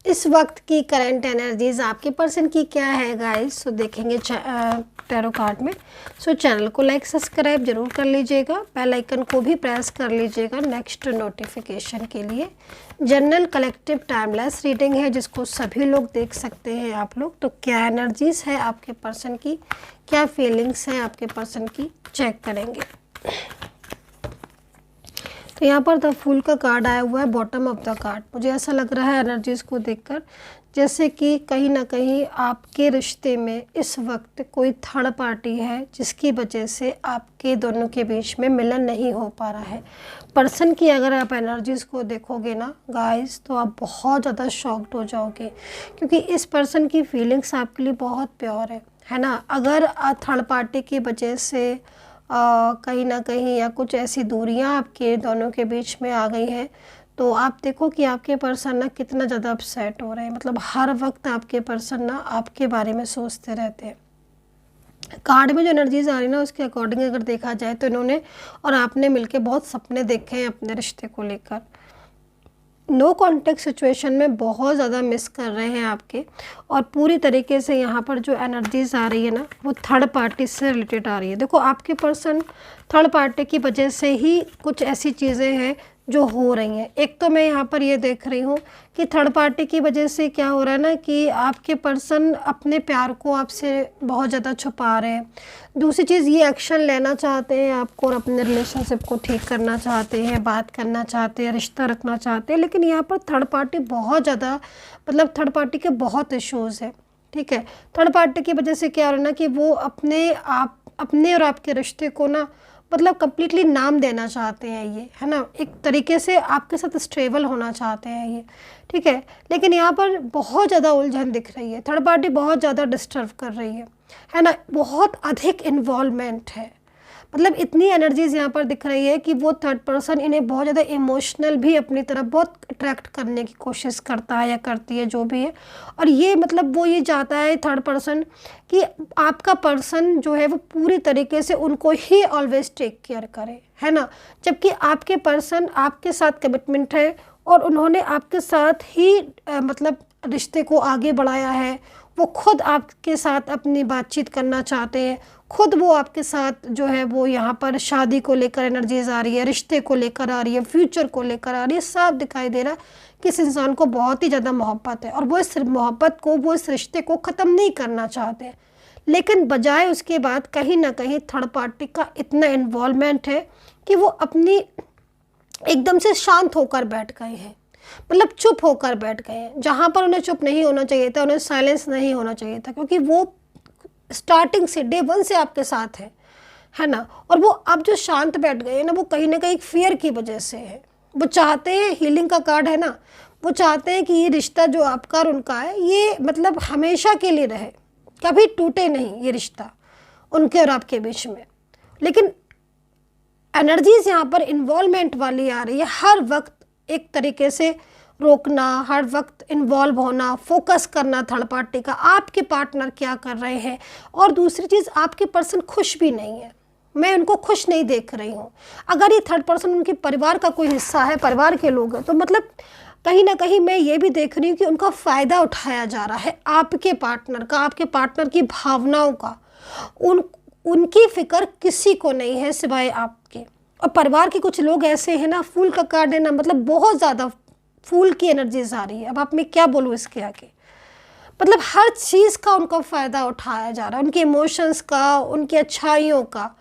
इस वक्त की करंट एनर्जीज आपके पर्सन की क्या है गाइस, तो देखेंगे टैरो कार्ड में। सो चैनल को लाइक सब्सक्राइब जरूर कर लीजिएगा, बेल आइकन को भी प्रेस कर लीजिएगा नेक्स्ट नोटिफिकेशन के लिए। जनरल कलेक्टिव टाइमलेस रीडिंग है जिसको सभी लोग देख सकते हैं आप लोग। तो क्या एनर्जीज है आपके पर्सन की, क्या फीलिंग्स हैं आपके पर्सन की, चेक करेंगे। तो यहाँ पर द फूल का कार्ड आया हुआ है बॉटम ऑफ द कार्ड। मुझे ऐसा लग रहा है एनर्जीज़ को देखकर जैसे कि कहीं ना कहीं आपके रिश्ते में इस वक्त कोई थर्ड पार्टी है जिसकी वजह से आपके दोनों के बीच में मिलन नहीं हो पा रहा है। पर्सन की अगर आप एनर्जीज़ को देखोगे ना गाइस, तो आप बहुत ज़्यादा शॉक्ड हो जाओगे, क्योंकि इस पर्सन की फीलिंग्स आपके लिए बहुत प्योर है ना। अगर थर्ड पार्टी की वजह से कहीं ना कहीं या कुछ ऐसी दूरियां आपके दोनों के बीच में आ गई हैं, तो आप देखो कि आपके पर्सन ना कितना ज़्यादा अपसेट हो रहे हैं। मतलब हर वक्त आपके पर्सन ना आपके बारे में सोचते रहते हैं। कार्ड में जो एनर्जीज आ रही है ना, उसके अकॉर्डिंग अगर देखा जाए तो इन्होंने और आपने मिलके बहुत सपने देखे हैं अपने रिश्ते को लेकर। नो कॉन्टेक्ट सिचुएशन में बहुत ज़्यादा मिस कर रहे हैं आपके, और पूरी तरीके से यहाँ पर जो एनर्जीज आ रही है ना, वो थर्ड पार्टी से रिलेटेड आ रही है। देखो आपके पर्सन थर्ड पार्टी की वजह से ही कुछ ऐसी चीज़ें हैं जो हो रही हैं। एक तो मैं यहाँ पर ये देख रही हूँ कि थर्ड पार्टी की वजह से क्या हो रहा है ना, कि आपके पर्सन अपने प्यार को आपसे बहुत ज़्यादा छुपा रहे हैं। दूसरी चीज़, ये एक्शन लेना चाहते हैं आपको और अपने रिलेशनशिप को ठीक करना चाहते हैं, बात करना चाहते हैं, रिश्ता रखना चाहते हैं, लेकिन यहाँ पर थर्ड पार्टी बहुत ज़्यादा, मतलब थर्ड पार्टी के बहुत इश्यूज़ है। ठीक है, थर्ड पार्टी की वजह से क्या हो रहा है ना, कि वो अपने और आपके रिश्ते को ना, मतलब कम्प्लीटली नाम देना चाहते हैं ये, है ना। एक तरीके से आपके साथ स्टेबल होना चाहते हैं ये, ठीक है। लेकिन यहाँ पर बहुत ज़्यादा उलझन दिख रही है, थर्ड पार्टी बहुत ज़्यादा डिस्टर्ब कर रही है ना। बहुत अधिक इन्वॉल्वमेंट है, मतलब इतनी एनर्जीज यहाँ पर दिख रही है कि वो थर्ड पर्सन इन्हें बहुत ज़्यादा इमोशनल भी अपनी तरफ बहुत अट्रैक्ट करने की कोशिश करता है या करती है, जो भी है। और ये मतलब वो ये चाहता है थर्ड पर्सन कि आपका पर्सन जो है वो पूरी तरीके से उनको ही ऑलवेज टेक केयर करे, है ना। जबकि आपके पर्सन आपके साथ कमिटमेंट है और उन्होंने आपके साथ ही मतलब रिश्ते को आगे बढ़ाया है। वो खुद आपके साथ अपनी बातचीत करना चाहते हैं, खुद वो आपके साथ जो है वो यहाँ पर शादी को लेकर एनर्जीज आ रही है, रिश्ते को लेकर आ रही है, फ्यूचर को लेकर आ रही है। साफ दिखाई दे रहा है कि इस इंसान को बहुत ही ज़्यादा मोहब्बत है और वो इस मोहब्बत को, वो इस रिश्ते को ख़त्म नहीं करना चाहते। लेकिन बजाय उसके बाद कहीं ना कहीं थर्ड पार्टी का इतना इन्वॉल्वमेंट है कि वो अपनी एकदम से शांत होकर बैठ गए हैं, मतलब चुप होकर बैठ गए हैं। जहाँ पर उन्हें चुप नहीं होना चाहिए था, उन्हें साइलेंस नहीं होना चाहिए था, क्योंकि वो स्टार्टिंग से डे वन से आपके साथ है ना। और वो अब जो शांत बैठ गए हैं ना, वो कहीं ना कहीं फियर की वजह से है। वो चाहते हैं, हीलिंग का कार्ड है ना, वो चाहते हैं कि ये रिश्ता जो आपका और उनका है, ये मतलब हमेशा के लिए रहे, कभी टूटे नहीं ये रिश्ता उनके और आपके बीच में। लेकिन एनर्जीज यहाँ पर इन्वॉल्वमेंट वाली आ रही है, हर वक्त एक तरीके से रोकना, हर वक्त इन्वॉल्व होना, फोकस करना थर्ड पार्टी का, आपके पार्टनर क्या कर रहे हैं। और दूसरी चीज़, आपके पर्सन खुश भी नहीं है, मैं उनको खुश नहीं देख रही हूँ। अगर ये थर्ड पर्सन उनके परिवार का कोई हिस्सा है, परिवार के लोग हैं, तो मतलब कहीं ना कहीं मैं ये भी देख रही हूँ कि उनका फ़ायदा उठाया जा रहा है आपके पार्टनर का, आपके पार्टनर की भावनाओं का। उनकी फ़िक्र किसी को नहीं है सिवाय आपके। और परिवार के कुछ लोग ऐसे हैं ना, फूल का कार्ड है ना, मतलब बहुत ज़्यादा फूल की एनर्जीज आ रही है। अब आप मैं क्या बोलूँ इसके आगे, मतलब हर चीज़ का उनका फ़ायदा उठाया जा रहा है, उनके इमोशंस का, उनकी अच्छाइयों का।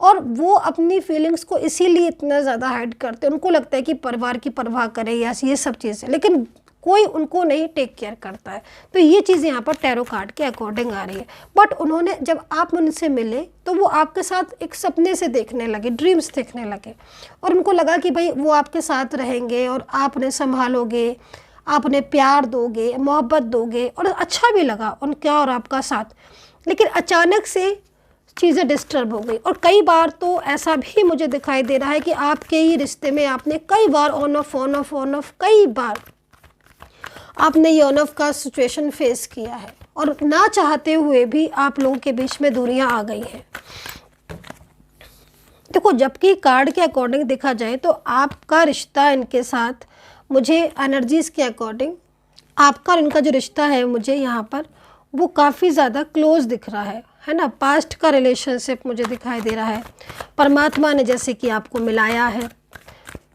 और वो अपनी फीलिंग्स को इसीलिए इतना ज़्यादा हाइड करते हैं। उनको लगता है कि परिवार की परवाह करें या ये सब चीज़ें, लेकिन कोई उनको नहीं टेक केयर करता है। तो ये चीज़ यहाँ पर टैरो कार्ड के अकॉर्डिंग आ रही है। बट उन्होंने, जब आप उनसे मिले तो वो आपके साथ एक सपने से देखने लगे, ड्रीम्स देखने लगे, और उनको लगा कि भाई वो आपके साथ रहेंगे और आप उन्हें संभालोगे, आप उन्हें प्यार दोगे, मोहब्बत दोगे, और अच्छा भी लगा उनका और आपका साथ। लेकिन अचानक से चीज़ें डिस्टर्ब हो गई। और कई बार तो ऐसा भी मुझे दिखाई दे रहा है कि आपके ही रिश्ते में आपने कई बार ऑन ऑफ कई बार आपने ये ऑन ऑफ का सिचुएशन फेस किया है, और ना चाहते हुए भी आप लोगों के बीच में दूरियां आ गई हैं। देखो, जबकि कार्ड के अकॉर्डिंग देखा जाए तो आपका रिश्ता इनके साथ, मुझे एनर्जीज के अकॉर्डिंग आपका और इनका जो रिश्ता है मुझे यहाँ पर वो काफ़ी ज़्यादा क्लोज दिख रहा है ना। पास्ट का रिलेशनशिप मुझे दिखाई दे रहा है। परमात्मा ने जैसे कि आपको मिलाया है,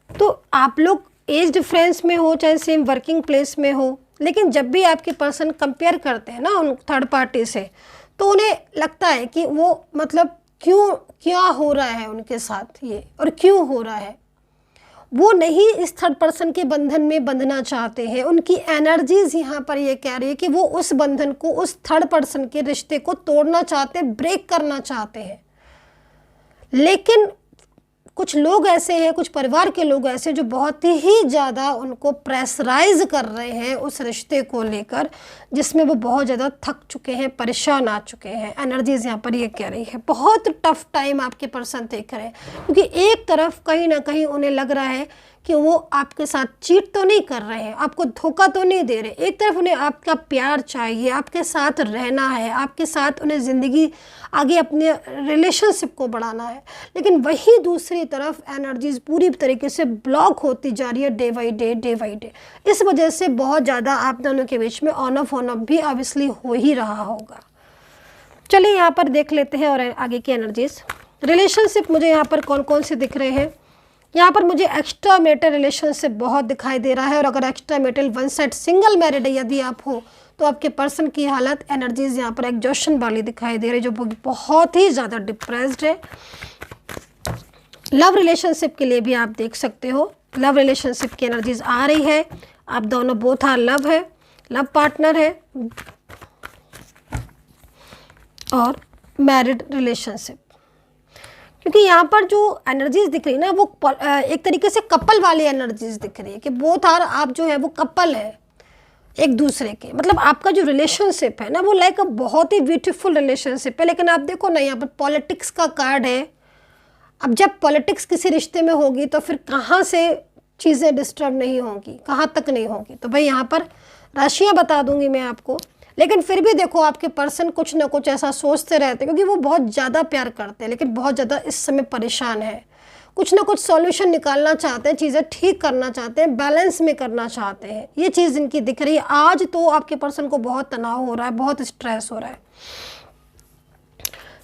तो आप लोग एज डिफरेंस में हो चाहे सेम वर्किंग प्लेस में हो, लेकिन जब भी आपके पर्सन कंपेयर करते हैं ना उन थर्ड पार्टी से, तो उन्हें लगता है कि वो मतलब क्यों क्या हो रहा है उनके साथ ये, और क्यों हो रहा है। वो नहीं इस थर्ड पर्सन के बंधन में बंधना चाहते हैं। उनकी एनर्जीज यहाँ पर ये कह रही है कि वो उस बंधन को, उस थर्ड पर्सन के रिश्ते को तोड़ना चाहते हैं, ब्रेक करना चाहते हैं। लेकिन कुछ लोग ऐसे हैं, कुछ परिवार के लोग ऐसे जो बहुत ही ज़्यादा उनको प्रेशराइज कर रहे हैं उस रिश्ते को लेकर, जिसमें वो बहुत ज़्यादा थक चुके हैं, परेशान आ चुके हैं। एनर्जीज यहाँ पर ये कह रही है बहुत टफ टाइम आपके पर्सन देख रहे हैं, क्योंकि एक तरफ कहीं ना कहीं उन्हें लग रहा है कि वो आपके साथ चीट तो नहीं कर रहे हैं, आपको धोखा तो नहीं दे रहे। एक तरफ उन्हें आपका प्यार चाहिए, आपके साथ रहना है, आपके साथ उन्हें ज़िंदगी आगे अपने रिलेशनशिप को बढ़ाना है, लेकिन वही दूसरी तरफ एनर्जीज पूरी तरीके से ब्लॉक होती जा रही है day by day, day by day. इस वजह से बहुत ज़्यादा आप दोनों के बीच में ऑन ऑफ भी ऑब्वियसली हो ही रहा होगा। चलिए यहाँ पर देख लेते हैं और आगे की एनर्जीज। रिलेशनशिप मुझे यहाँ पर कौन कौन से दिख रहे हैं। यहाँ पर मुझे एक्स्ट्रा मैरिटल रिलेशनशिप बहुत दिखाई दे रहा है, और अगर extra marital one side single married है यदि आप हो, तो आपके पर्सन की हालत एनर्जीज यहाँ पर एग्जॉशन वाली दिखाई दे रही है, जो बहुत ही ज़्यादा डिप्रेस्ड है। लव रिलेशनशिप के लिए भी आप देख सकते हो, लव रिलेशनशिप की एनर्जीज आ रही है। आप दोनों बोथ आर लव है, लव पार्टनर है, और मैरिड रिलेशनशिप। क्योंकि यहाँ पर जो एनर्जीज दिख रही है ना, वो एक तरीके से कपल वाली एनर्जीज दिख रही है कि बोथ आर, आप जो है वो कपल है एक दूसरे के। मतलब आपका जो रिलेशनशिप है ना वो लाइक बहुत ही ब्यूटीफुल रिलेशनशिप है। लेकिन आप देखो ना, यहाँ पर पॉलिटिक्स का कार्ड है। अब जब पॉलिटिक्स किसी रिश्ते में होगी तो फिर कहाँ से चीज़ें डिस्टर्ब नहीं होंगी, कहाँ तक नहीं होंगी। तो भाई यहाँ पर राशियाँ बता दूंगी मैं आपको, लेकिन फिर भी देखो आपके पर्सन कुछ ना कुछ ऐसा सोचते रहते हैं, क्योंकि वो बहुत ज़्यादा प्यार करते हैं लेकिन बहुत ज़्यादा इस समय परेशान है। कुछ ना कुछ सॉल्यूशन निकालना चाहते हैं, चीज़ें ठीक करना चाहते हैं, बैलेंस में करना चाहते हैं। ये चीज़ इनकी दिख रही है। आज तो आपके पर्सन को बहुत तनाव हो रहा है, बहुत स्ट्रेस हो रहा है।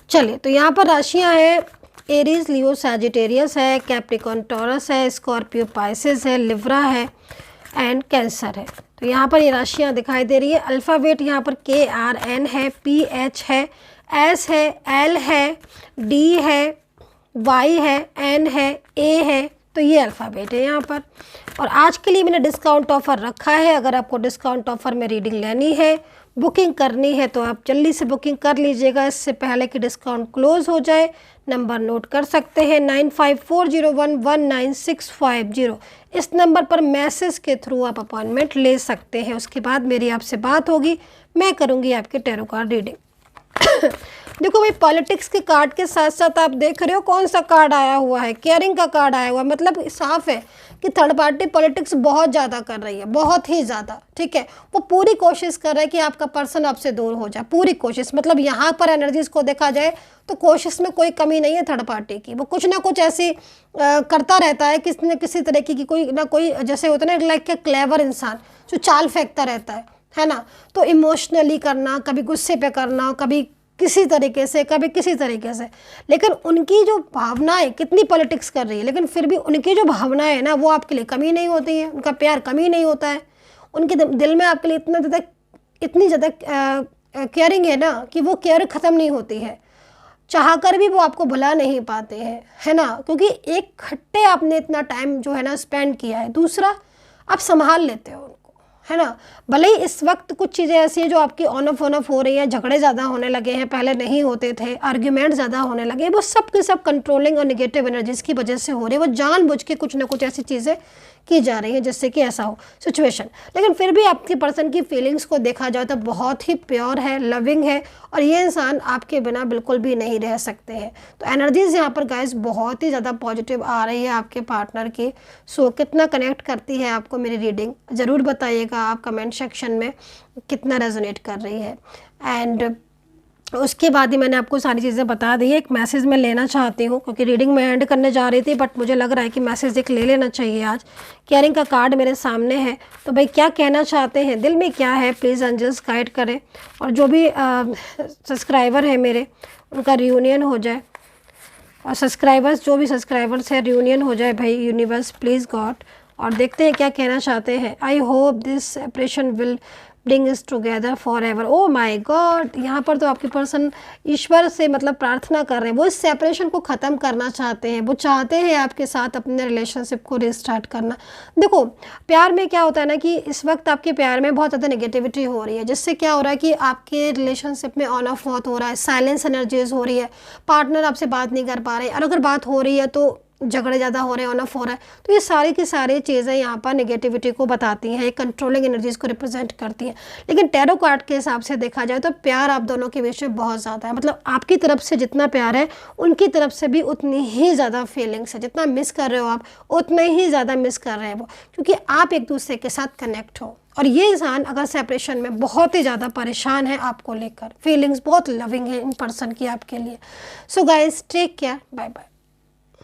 चलिए, तो यहाँ पर राशियाँ हैं एरीज, लियो, सैजिटेरियस है, कैप्रिकॉर्न, टॉरस है, स्कॉर्पियो, पाइसेस है, लिब्रा है एंड कैंसर है। तो यहाँ पर ये राशियाँ दिखाई दे रही है। अल्फ़ाबेट यहाँ पर KRN है, PH है, S है, L है, D है, Y है, N है, A है। तो ये अल्फ़ाबेट है यहाँ पर। और आज के लिए मैंने डिस्काउंट ऑफ़र रखा है। अगर आपको डिस्काउंट ऑफ़र में रीडिंग लेनी है, बुकिंग करनी है, तो आप जल्दी से बुकिंग कर लीजिएगा, इससे पहले कि डिस्काउंट क्लोज़ हो जाए। नंबर नोट कर सकते हैं 9540119650। इस नंबर पर मैसेज के थ्रू आप अपॉइंटमेंट ले सकते हैं। उसके बाद मेरी आपसे बात होगी, मैं करूँगी आपके टैरो कार्ड रीडिंग। देखो भाई, पॉलिटिक्स के कार्ड के साथ साथ आप देख रहे हो कौन सा कार्ड आया हुआ है, केयरिंग का कार्ड आया हुआ है। मतलब साफ है कि थर्ड पार्टी पॉलिटिक्स बहुत ज़्यादा कर रही है, बहुत ही ज़्यादा। ठीक है, वो पूरी कोशिश कर रहा है कि आपका पर्सन आपसे दूर हो जाए, पूरी कोशिश। मतलब यहाँ पर एनर्जीज को देखा जाए तो कोशिश में कोई कमी नहीं है थर्ड पार्टी की। वो कुछ ना कुछ ऐसी करता रहता है, किसी न किसी तरीके की कोई ना कोई, जैसे होता है ना लाइक क्लेवर इंसान जो चाल फेंकता रहता है ना। तो इमोशनली करना, कभी गुस्से पे करना, कभी किसी तरीके से, कभी किसी तरीके से। लेकिन उनकी जो भावनाएं, कितनी पॉलिटिक्स कर रही है लेकिन फिर भी उनकी जो भावनाएं है ना वो आपके लिए कमी नहीं होती है, उनका प्यार कमी नहीं होता है। उनके दिल में आपके लिए इतनी ज़्यादा केयरिंग है ना कि वो केयर ख़त्म नहीं होती है। चाह कर भी वो आपको भुला नहीं पाते हैं, है ना। क्योंकि एक खट्टे आपने इतना टाइम जो है ना स्पेंड किया है, दूसरा आप संभाल लेते हो, है ना। भले ही इस वक्त कुछ चीज़ें ऐसी हैं जो आपकी ऑन ऑफ हो रही हैं, झगड़े ज़्यादा होने लगे हैं, पहले नहीं होते थे, आर्ग्यूमेंट ज़्यादा होने लगे, वो सब के सब कंट्रोलिंग और नेगेटिव एनर्जीज़ की वजह से हो रही है। वो जानबूझ के कुछ ना कुछ ऐसी चीज़ें की जा रही हैं जिससे कि ऐसा हो सिचुएशन। लेकिन फिर भी आपके पर्सन की फीलिंग्स को देखा जाए तो बहुत ही प्योर है, लविंग है, और ये इंसान आपके बिना बिल्कुल भी नहीं रह सकते हैं। तो एनर्जीज़ यहाँ पर गाइस बहुत ही ज़्यादा पॉजिटिव आ रही है आपके पार्टनर की। सो कितना कनेक्ट करती है आपको मेरी रीडिंग, ज़रूर बताइएगा आप कमेंट सेक्शन में कितना रेजोनेट कर रही है। एंड उसके बाद ही मैंने आपको सारी चीज़ें बता दी है। एक मैसेज मैं लेना चाहती हूँ क्योंकि रीडिंग मैं एंड करने जा रही थी, बट मुझे लग रहा है कि मैसेज एक ले लेना चाहिए आज। केयरिंग का कार्ड मेरे सामने है, तो भाई क्या कहना चाहते हैं, दिल में क्या है, प्लीज़ एंजल्स गाइड करें। और जो भी सब्सक्राइबर है मेरे, उनका रियूनियन हो जाए, और सब्सक्राइबर्स जो भी सब्सक्राइबर्स है रियूनियन हो जाए भाई, यूनिवर्स प्लीज़ गॉड। और देखते हैं क्या कहना चाहते हैं। I hope this separation will bring us together forever. Oh my god, यहाँ पर तो आपके पर्सन ईश्वर से मतलब प्रार्थना कर रहे हैं, वो इस सेपरेशन को ख़त्म करना चाहते हैं, वो चाहते हैं आपके साथ अपने रिलेशनशिप को रिस्टार्ट करना। देखो प्यार में क्या होता है ना कि इस वक्त आपके प्यार में बहुत ज़्यादा नेगेटिविटी हो रही है, जिससे क्या हो रहा है कि आपके रिलेशनशिप में ऑन ऑफ बहुत हो रहा है, साइलेंस एनर्जीज हो रही है, पार्टनर आपसे बात नहीं कर पा रहे, और अगर बात हो रही है तो झगड़े ज़्यादा हो रहे हैं, ऑन ऑफ हो रहा है। तो ये सारी की सारी चीज़ें यहाँ पर नेगेटिविटी को बताती हैं, ये कंट्रोलिंग एनर्जीज़ को रिप्रेजेंट करती हैं। लेकिन टैरो कार्ड के हिसाब से देखा जाए तो प्यार आप दोनों के बीच में बहुत ज़्यादा है, मतलब आपकी तरफ से जितना प्यार है उनकी तरफ से भी उतनी ही ज़्यादा फीलिंग्स है। जितना मिस कर रहे हो आप, उतना ही ज़्यादा मिस कर रहे हैं वो, क्योंकि आप एक दूसरे के साथ कनेक्ट हो। और ये इंसान अगर सेपरेशन में बहुत ही ज़्यादा परेशान है आपको लेकर, फीलिंग्स बहुत लविंग है इन पर्सन की आपके लिए। So guys take care, bye bye.